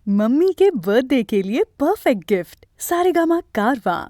Mummy के birthday के लिए परफेक्ट गिफ्ट सारेगामा कारवां।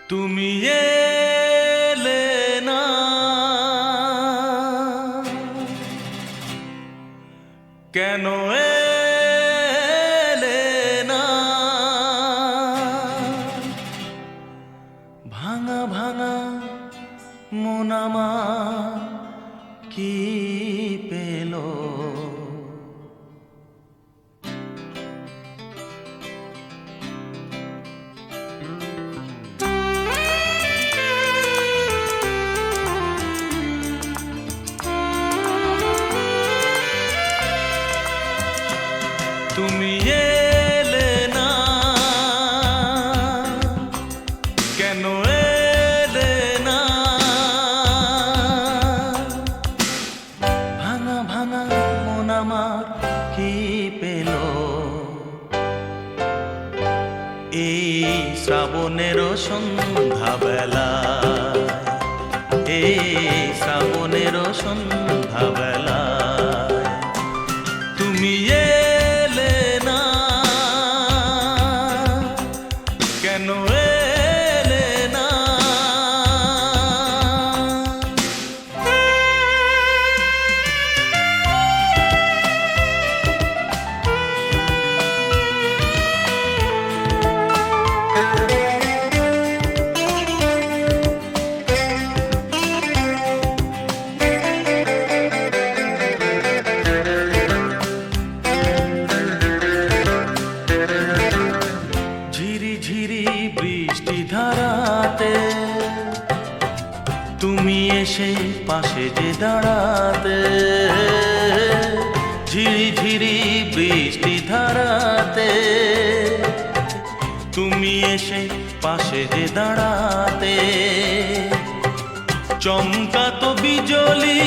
তুমি এলে না কেন এলে না ভাঙা ভাঙা মন আমার কি পেল তুমি এলে না কেন এলে না ভাঙা ভাঙা মন আমার কি পেল এই শ্রাবণের সন্ধ্যাবেলা এই শ্রাবণের সন্ধ্যাবেলা তুমি কেন এলে না বৃষ্টি ধারাতে তুমি এসে পাশে যে দাঁড়াতে ঝিরি ঝিরি বৃষ্টি ধারাতে তুমি এসে পাশে যে দাঁড়াতে চমকাতো বিজলি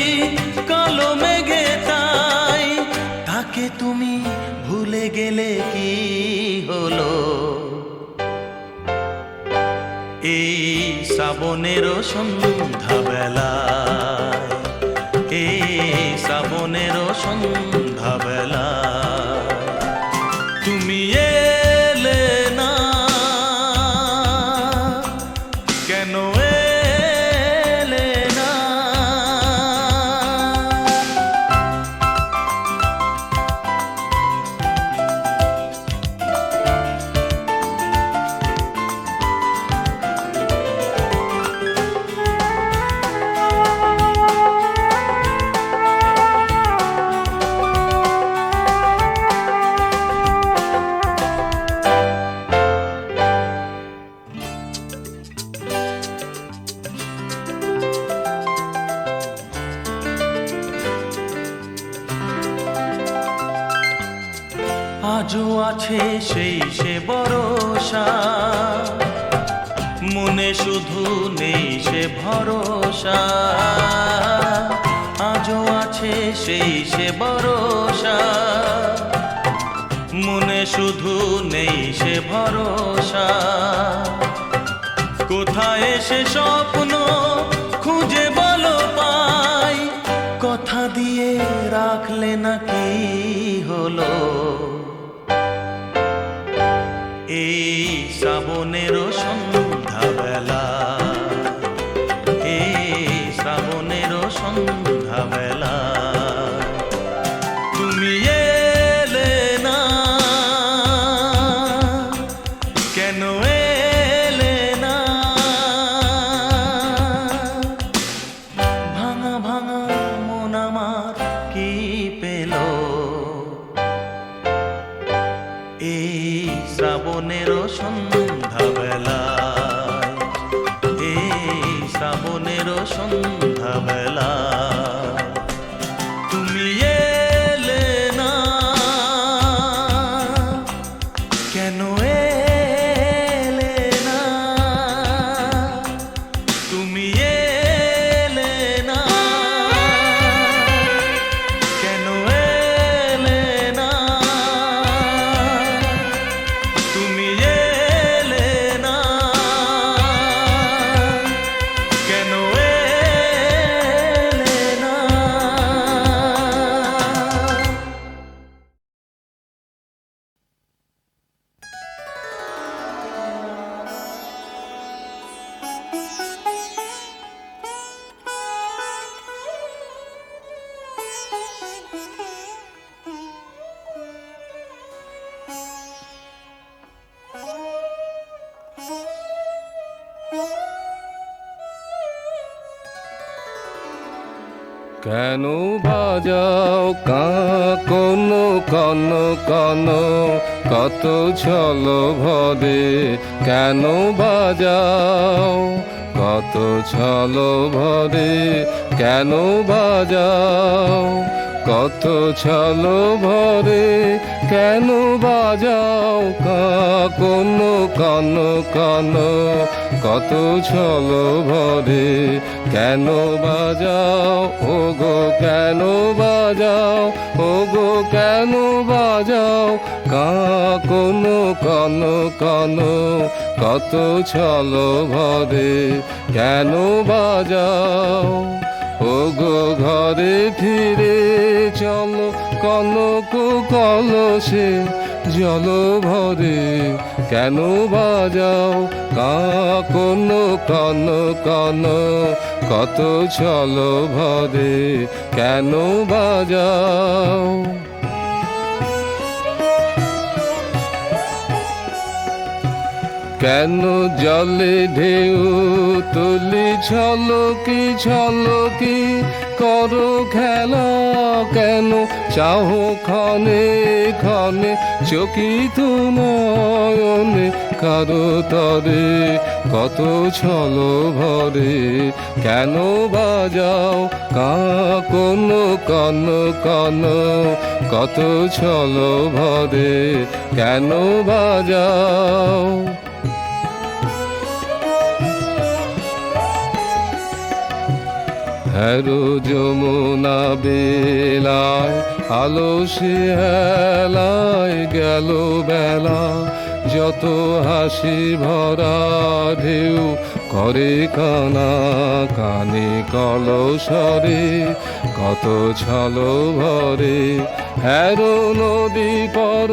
কালো মেঘে তাই তাকে তুমি ভুলে গেলে কি হলো এই শ্রাবণের সন্ধ্যাবেলায় এই শ্রাবণের সন্ধ্যাবেলায় তুমি এলে না কেন এলে না আজও আছে সেই সে ভরসা মনে শুধু নেই সে ভরসা আজও আছে সেই সে ভরসা মনে শুধু নেই সে ভরসা কোথায় সে স্বপ্ন খুঁজে বলো পাই কথা দিয়ে রাখলে না কি হলো এই শ্রাবণের সন্ধ্যাবেলা এই শ্রাবণের সন্ধ্যাবেলা তুমি এলে না কেন এলে না ভাঙা ভাঙা মন আমার কি পেল এই শ্রাবণের সন্ধ্যাবেলায় এই শ্রাবণের সন্ধ্যাবেলায় তুমি এলে না কেন এলে না তুমি এলে না কেন এলে না কেন বাজাও কোন কন কন কত ছলো ভরে কেন বাজাও কত ছলো ভরে কেন বাজাও কত ছলো ভরে কেন বাজাও কোন কন কন কত ছলো ভরে কেন বাজাও ওগো কেন বাজাও ওগো কেন বাজাও কোন কন কন কত ছলো ভরে কেন বাজাও ওগো ঘরে ফিরে চলো কনক কলসে জল ভরে কেন বাজাও কোন কন কন কত ছলো ভরে কেন বাজাও কেন জলে ঢেউ তুলি ছলকি করো খেলা কেন চাহো ক্ষণে ক্ষণে চকিত নয়নে কারো তরে কত ছলো ভরে কেন বাজাও কোন কন কন কত ছলো ভরে কেন বাজাও হ্যারো যমুনা বেলায় আলো সে হেলায় গেল বেলা যত হাসি ভরা ঢেউ করে কানা কানে কলসরে কত ছলো ভরে হ্যারো নদী পর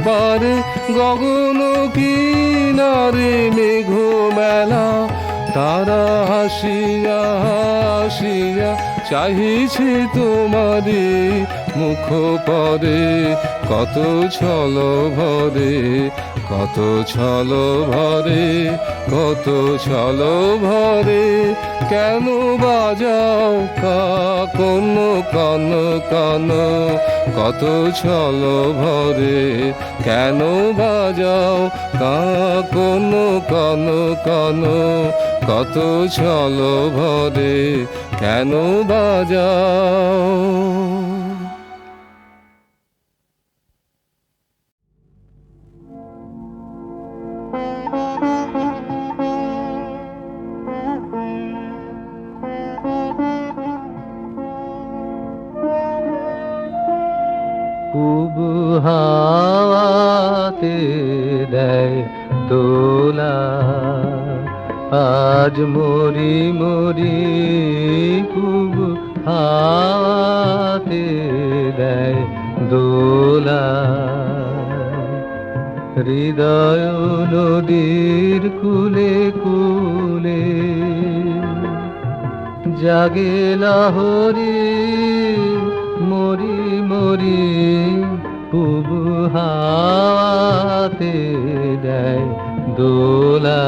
পারে গগন কিনারে মেঘ মেলা তারা হাসিয়া হাসিয়া চাহিছে তোমারি মুখ পরে কত ছলো ভরে কত ছলো ভরে কত ছলো ভরে কেন বাজাও কোন কন কন কত ছলো ভরে কেন বাজাও কোন কন কন কত ছলো ভরে কেন বাজাও খুব হাওয়াতে দেয় দোলা আজ মরি মরি খুব হাওয়াতে দেয় দোলা হৃদয় নদীর কুলে কুলে জাগে লহরী মরি মরি খুব হাওয়াতে দেয় দোলা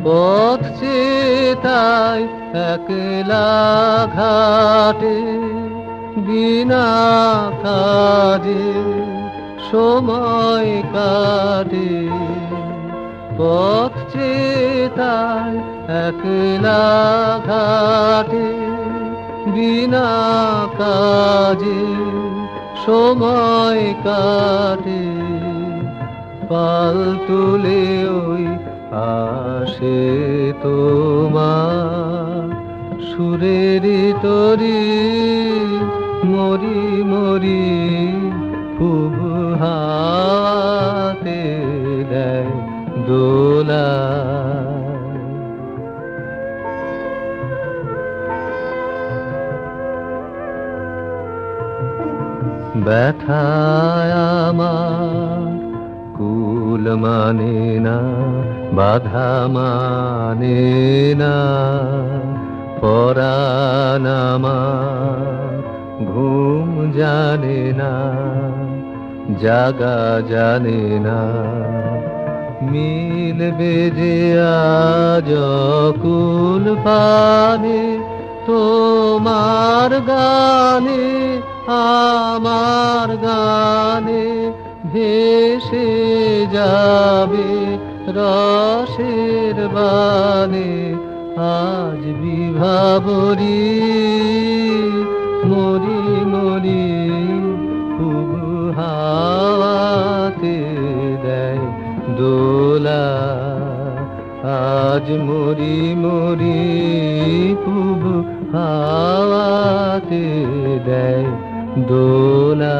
পথ চেতায় একলা ঘাটে বিনা কাজে সময় কাটে পথ চেতায় একলা ঘাটে বিনা কাজে সময় কাটে পাল তুলে ওই আসে তোমার সুরের তরি মরি মরি খুব হাতে দেয় দোলা ব্যথায় আমার কুল মানে না বাধা মানে না পরাণ আমার ঘুম জানে না জাগা জানে না। মিলবে যে আজ অকুল পানে তোমার গানে আমার গানে ভেসে যাবে রসের বানে। আজ বিভাবরী মরি মরি খুব হাওয়াতে দেয় দোলা। আজ মরি মরি খুব হাওয়াতে দেয় দোলা।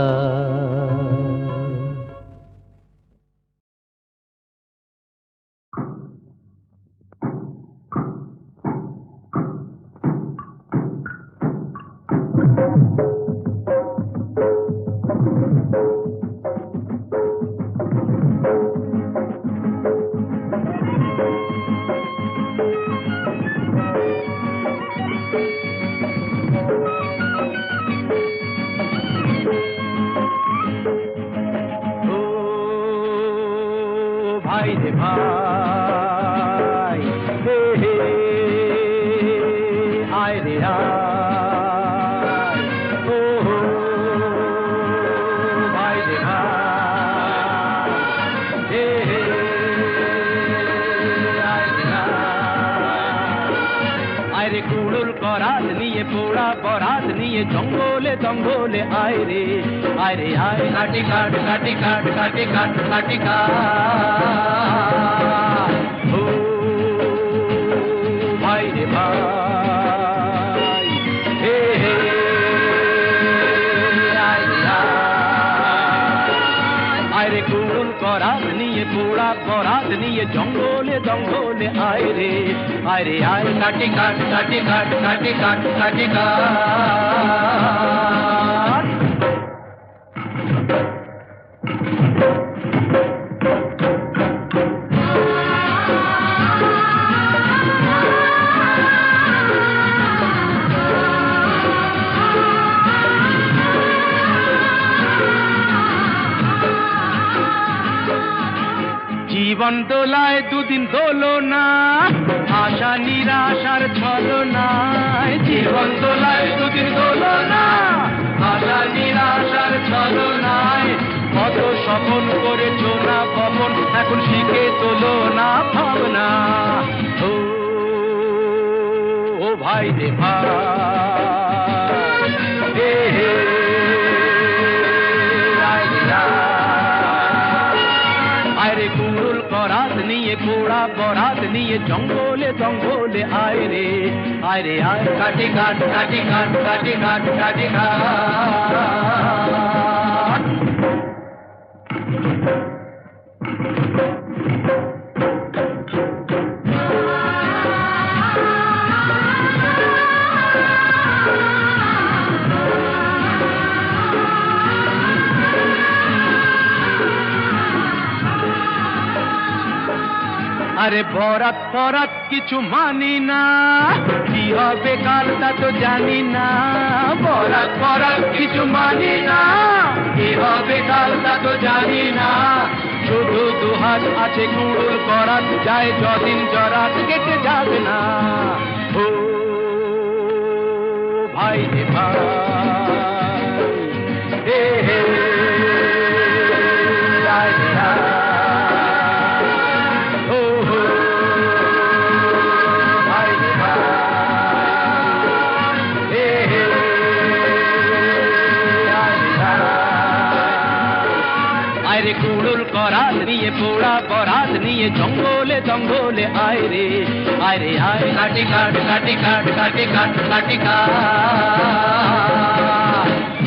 ভাই রে ভাই, হে হে আয় রে আয়, ও ভাই রে ভাই, হে হে আয় রে আয় রে কুড়ুল করাত নিয়ে পোড়া বরাত নিয়ে জঙ্গলে জঙ্গলে আয় রে আয়, কাটি কাট কাটি কাট কাটি কাট কাটি কাট, ও ভাই রে ভাই, হে হে আয় রে আয় রে কুড়ুল করাত নিয়ে পোড়া বরাত নিয়ে জঙ্গলে জঙ্গলে আয় রে আয়, কাটি কাট কাটি কাট কাটি কাট কাটি কাট। জীবন দোলায় দুদিন দোলো না, আশা নিরাশার ছলনায়। জীবন দোলায় দুদিন দোলো না, আশা নিরাশার ছলনায়। কত স্বপন করেছো না পবন, এখন শিখে তোলো না ভাবনা। ও ভাই রে ভাই, হে হে আয় রে আয় রে কুড়ুল করাত নিয়ে পোড়া বরাত নিয়ে জঙ্গলে জঙ্গলে আয় রে আয়, কাটি কাট কাটি কাট কাটি কাট কাটি কাট। আরে বরাত ফরাত কিছু মানি না, কি হবে কাল তা তো জানি না। বরাত ফরাত কিছু মানি না, কি হবে কাল তা তো জানি না। শুধু দুহাত আছে কুড়ুল করাত, যায় যদিন জরাত কেটে যাবে না। ও ভাই রে ভাই, হে হে আয় রে আয়, কুড়ুল করাত নিয়ে পোড়া বরাত নিয়ে জঙ্গলে জঙ্গলে আয় রে আয়, কাটি কাট কাটি কাট কাটি কাট কাটি কাট।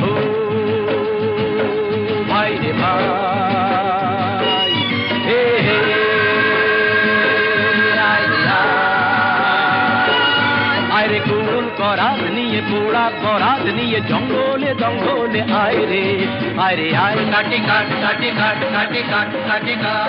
ও ভাই রে ভাই, হে হে আয় রে আয় রে কুড়ুল করাত নিয়ে পোড়া বরাত নিয়ে জঙ্গলে জঙ্গলে আয় রে আয়, কাটি কাট কাটি কাট কাটি কাট কাটি কাট।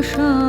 আশা